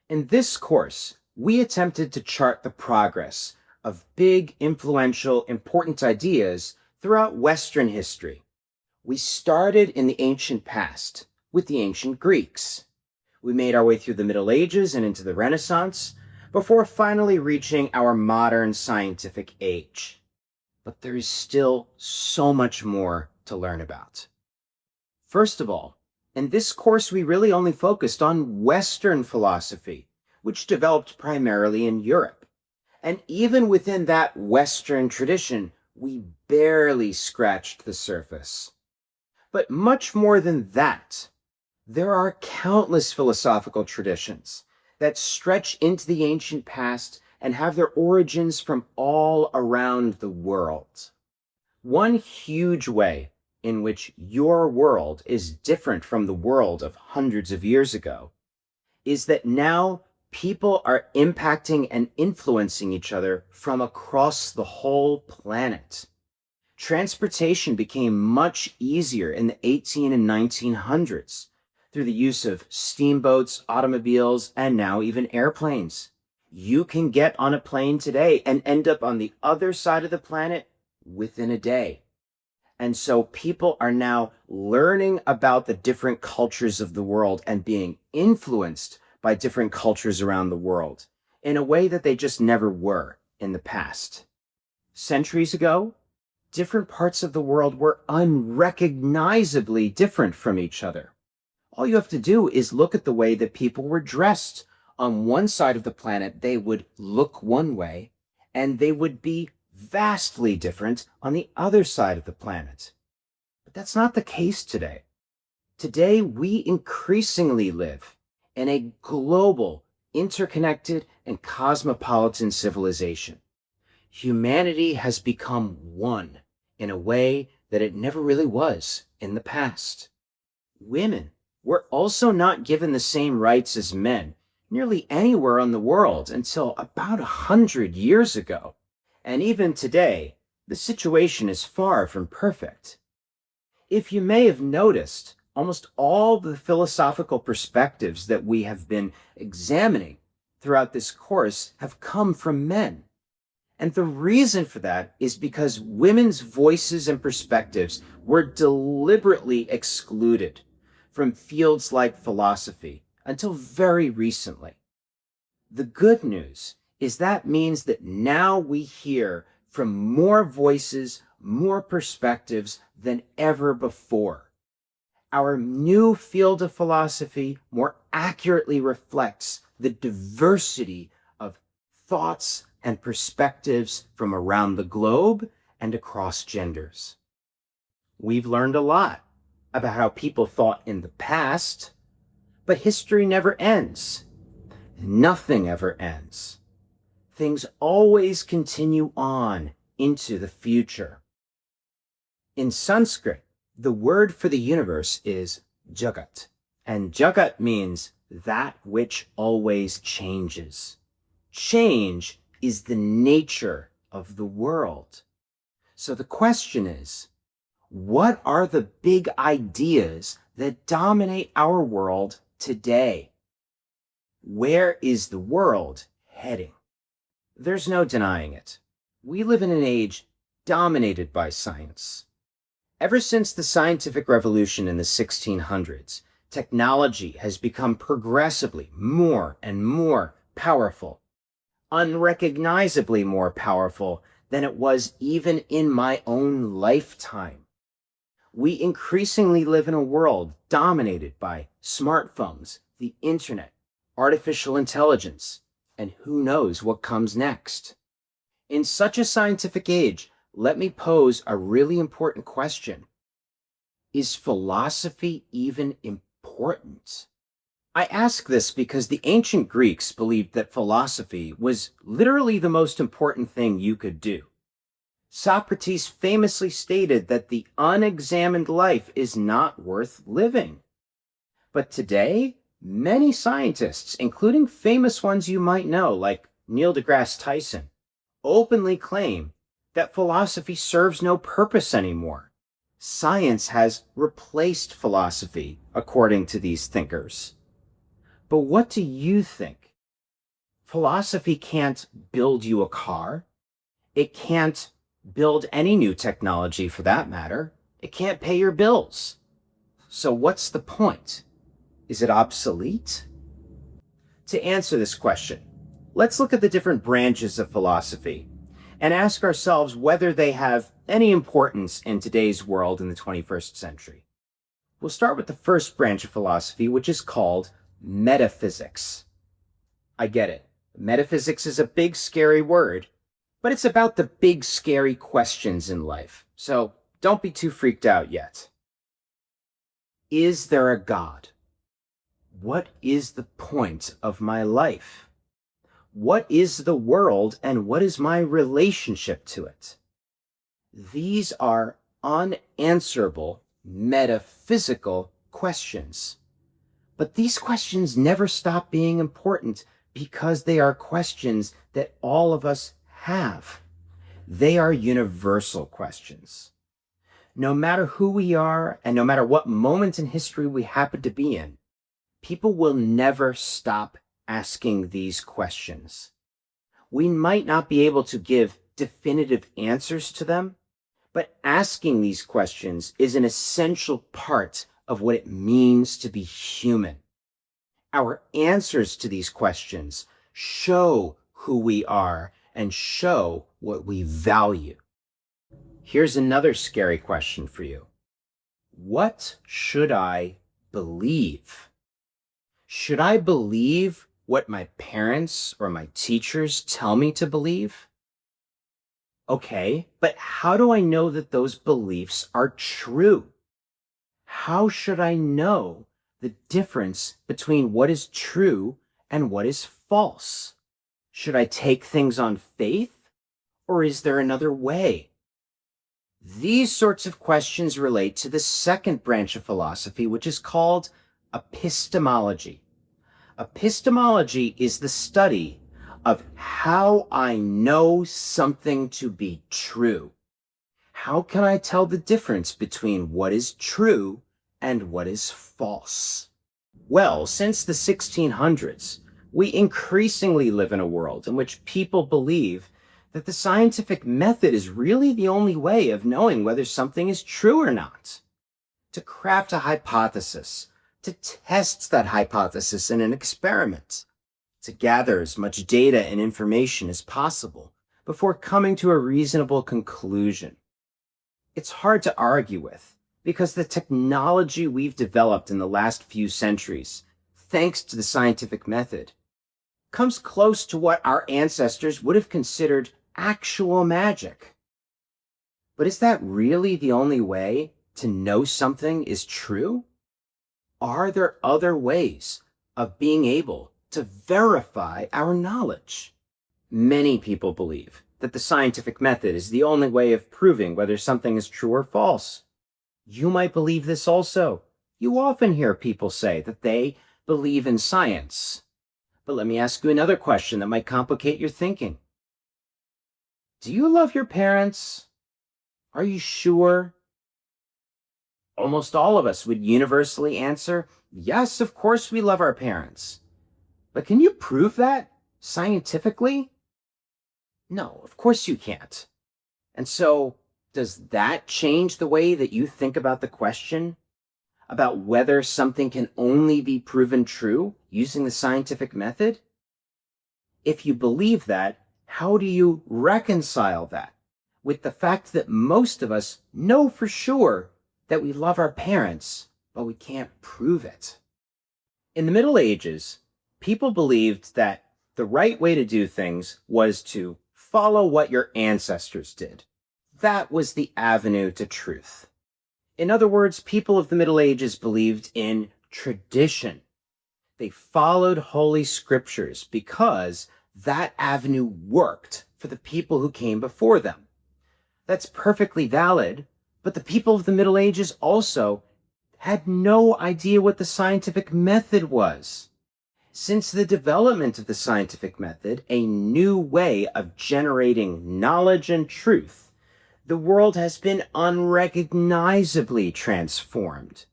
In this course, we attempted to chart the progress of big, influential, important ideas throughout Western history. We started in the ancient past with the ancient Greeks. We made our way through the Middle Ages and into the Renaissance before finally reaching our modern scientific age. But there is still so much more to learn about. First of all, in this course, we really only focused on Western philosophy, which developed primarily in Europe. And even within that Western tradition, we barely scratched the surface. But much more than that, there are countless philosophical traditions that stretch into the ancient past and have their origins from all around the world. One huge way in which your world is different from the world of hundreds of years ago is that now people are impacting and influencing each other from across the whole planet. Transportation became much easier in the 18 and 1900s through the use of steamboats, automobiles, and now even airplanes. You can get on a plane today and end up on the other side of the planet within a day. And so people are now learning about the different cultures of the world and being influenced by different cultures around the world in a way that they just never were in the past. Centuries ago, different parts of the world were unrecognizably different from each other. All you have to do is look at the way that people were dressed. On one side of the planet, they would look one way, and they would be vastly different on the other side of the planet. But that's not the case today. Today, we increasingly live in a global, interconnected, and cosmopolitan civilization. Humanity has become one in a way that it never really was in the past. Women were also not given the same rights as men nearly anywhere in the world until about 100 years ago. And even today, the situation is far from perfect. If you may have noticed, almost all the philosophical perspectives that we have been examining throughout this course have come from men. And the reason for that is because women's voices and perspectives were deliberately excluded from fields like philosophy until very recently. The good news is that means that now we hear from more voices, more perspectives than ever before. Our new field of philosophy more accurately reflects the diversity of thoughts and perspectives from around the globe and across genders. We've learned a lot about how people thought in the past, but history never ends. Nothing ever ends. Things always continue on into the future. In Sanskrit, the word for the universe is Jagat, and Jagat means that which always changes. Change is the nature of the world. So the question is, what are the big ideas that dominate our world today? Where is the world heading? There's no denying it. We live in an age dominated by science. Ever since the scientific revolution in the 1600s, technology has become progressively more and more powerful, unrecognizably more powerful than it was even in my own lifetime. We increasingly live in a world dominated by smartphones, the internet, artificial intelligence, and who knows what comes next. In such a scientific age, let me pose a really important question. Is philosophy even important? I ask this because the ancient Greeks believed that philosophy was literally the most important thing you could do. Socrates famously stated that the unexamined life is not worth living. But today, many scientists, including famous ones you might know, like Neil deGrasse Tyson, openly claim that philosophy serves no purpose anymore. Science has replaced philosophy, according to these thinkers. But what do you think? Philosophy can't build you a car. It can't build any new technology for that matter. It can't pay your bills. So what's the point? Is it obsolete? To answer this question, let's look at the different branches of philosophy and ask ourselves whether they have any importance in today's world in the 21st century. We'll start with the first branch of philosophy, which is called metaphysics. I get it. Metaphysics is a big, scary word, but it's about the big, scary questions in life. So don't be too freaked out yet. Is there a God? What is the point of my life? What is the world and what is my relationship to it? These are unanswerable metaphysical questions. But these questions never stop being important because they are questions that all of us have. They are universal questions. No matter who we are and no matter what moment in history we happen to be in, people will never stop asking these questions. We might not be able to give definitive answers to them, but asking these questions is an essential part of what it means to be human. Our answers to these questions show who we are and show what we value. Here's another scary question for you. What should I believe? Should I believe what my parents or my teachers tell me to believe? Okay, but how do I know that those beliefs are true? How should I know the difference between what is true and what is false? Should I take things on faith, or is there another way? These sorts of questions relate to the second branch of philosophy, which is called epistemology. Epistemology is the study of how I know something to be true. How can I tell the difference between what is true and what is false? Well, since the 1600s, we increasingly live in a world in which people believe that the scientific method is really the only way of knowing whether something is true or not. To craft a hypothesis, to test that hypothesis in an experiment, to gather as much data and information as possible before coming to a reasonable conclusion. It's hard to argue with because the technology we've developed in the last few centuries, thanks to the scientific method, comes close to what our ancestors would have considered actual magic. But is that really the only way to know something is true? Are there other ways of being able to verify our knowledge? Many people believe that the scientific method is the only way of proving whether something is true or false. You might believe this also. You often hear people say that they believe in science. But let me ask you another question that might complicate your thinking. Do you love your parents? Are you sure? Almost all of us would universally answer, yes, of course we love our parents. But can you prove that scientifically? No, of course you can't. And so, does that change the way that you think about the question about whether something can only be proven true using the scientific method? If you believe that, how do you reconcile that with the fact that most of us know for sure that we love our parents, but we can't prove it? In the Middle Ages, people believed that the right way to do things was to follow what your ancestors did. That was the avenue to truth. In other words, people of the Middle Ages believed in tradition. They followed holy scriptures because that avenue worked for the people who came before them. That's perfectly valid, but the people of the Middle Ages also had no idea what the scientific method was. Since the development of the scientific method, a new way of generating knowledge and truth, the world has been unrecognizably transformed.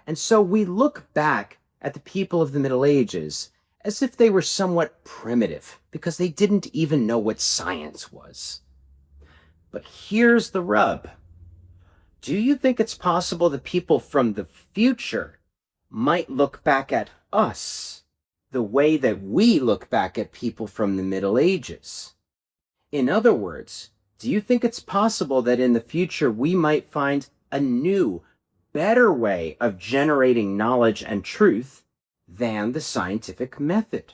And so we look back at the people of the Middle Ages as if they were somewhat primitive because they didn't even know what science was. But here's the rub. Do you think it's possible that people from the future might look back at us the way that we look back at people from the Middle Ages? In other words, do you think it's possible that in the future we might find a new, better way of generating knowledge and truth than the scientific method?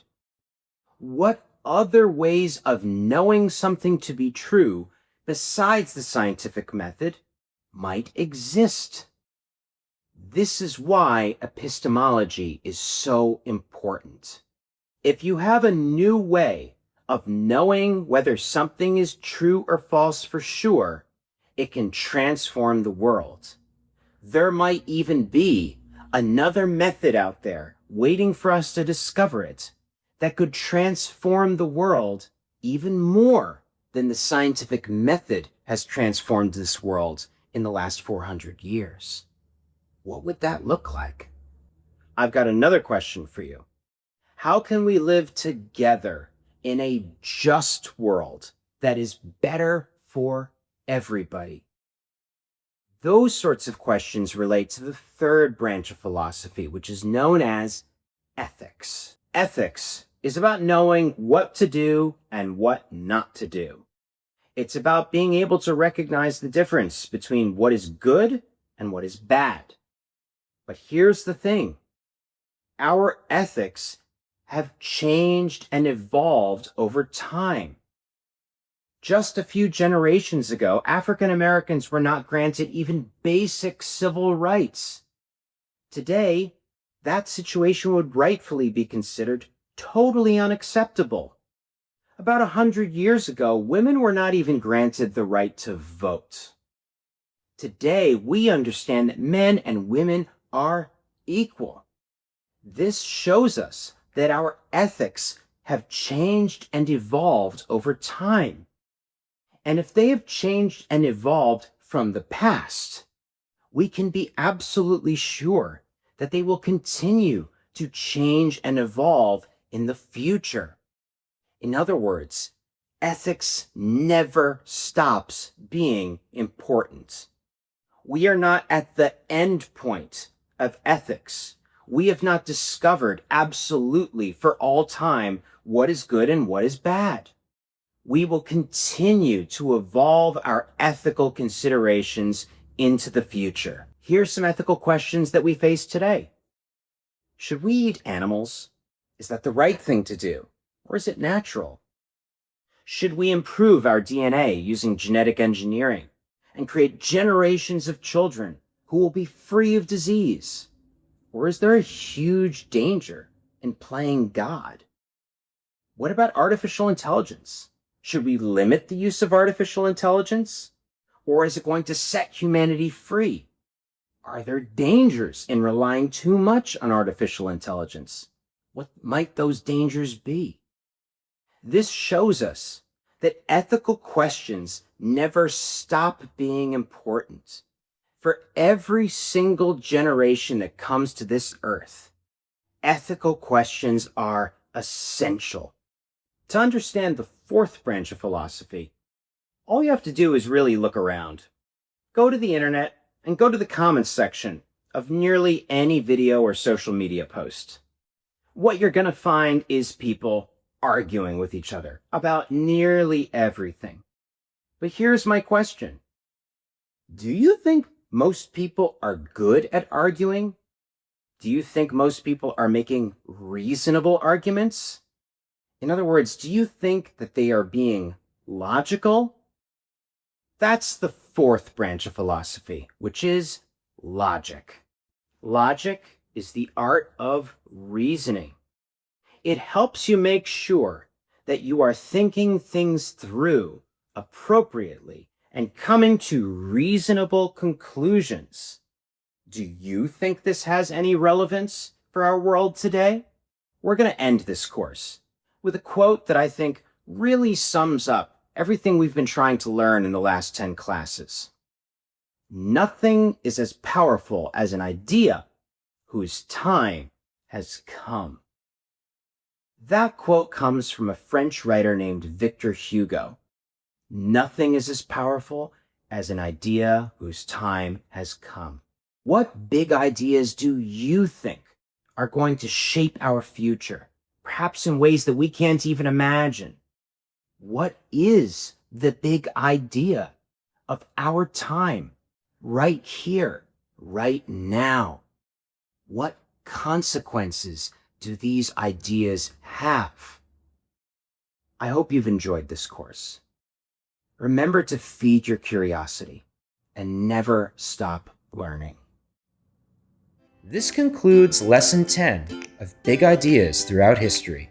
What other ways of knowing something to be true besides the scientific method might exist? This is why epistemology is so important. If you have a new way of knowing whether something is true or false for sure, it can transform the world. There might even be another method out there waiting for us to discover it that could transform the world even more than the scientific method has transformed this world in the last 400 years. What would that look like? I've got another question for you. How can we live together in a just world that is better for everybody? Those sorts of questions relate to the third branch of philosophy, which is known as ethics. Ethics is about knowing what to do and what not to do. It's about being able to recognize the difference between what is good and what is bad. But here's the thing. Our ethics have changed and evolved over time. Just a few generations ago, African Americans were not granted even basic civil rights. Today, that situation would rightfully be considered totally unacceptable. About 100 years ago, women were not even granted the right to vote. Today, we understand that men and women are equal. This shows us that our ethics have changed and evolved over time. And if they have changed and evolved from the past, we can be absolutely sure that they will continue to change and evolve in the future. In other words, ethics never stops being important. We are not at the end point of ethics. We have not discovered absolutely for all time what is good and what is bad. We will continue to evolve our ethical considerations into the future. Here's some ethical questions that we face today. Should we eat animals? Is that the right thing to do? Or is it natural? Should we improve our DNA using genetic engineering and create generations of children who will be free of disease? Or is there a huge danger in playing God? What about artificial intelligence? Should we limit the use of artificial intelligence? Or is it going to set humanity free? Are there dangers in relying too much on artificial intelligence? What might those dangers be? This shows us that ethical questions never stop being important. For every single generation that comes to this earth, ethical questions are essential. To understand the fourth branch of philosophy, all you have to do is really look around. Go to the internet and go to the comments section of nearly any video or social media post. What you're going to find is people arguing with each other about nearly everything. But here's my question. Do you think most people are good at arguing? Do you think most people are making reasonable arguments? In other words, do you think that they are being logical? That's the fourth branch of philosophy, which is logic. Logic is the art of reasoning. It helps you make sure that you are thinking things through appropriately and coming to reasonable conclusions. Do you think this has any relevance for our world today? We're going to end this course with a quote that I think really sums up everything we've been trying to learn in the last 10 classes. Nothing is as powerful as an idea whose time has come. That quote comes from a French writer named Victor Hugo. Nothing is as powerful as an idea whose time has come. What big ideas do you think are going to shape our future, perhaps in ways that we can't even imagine? What is the big idea of our time, right here, right now? What consequences do these ideas have? I hope you've enjoyed this course. Remember to feed your curiosity and never stop learning. This concludes Lesson 10 of Big Ideas Throughout History.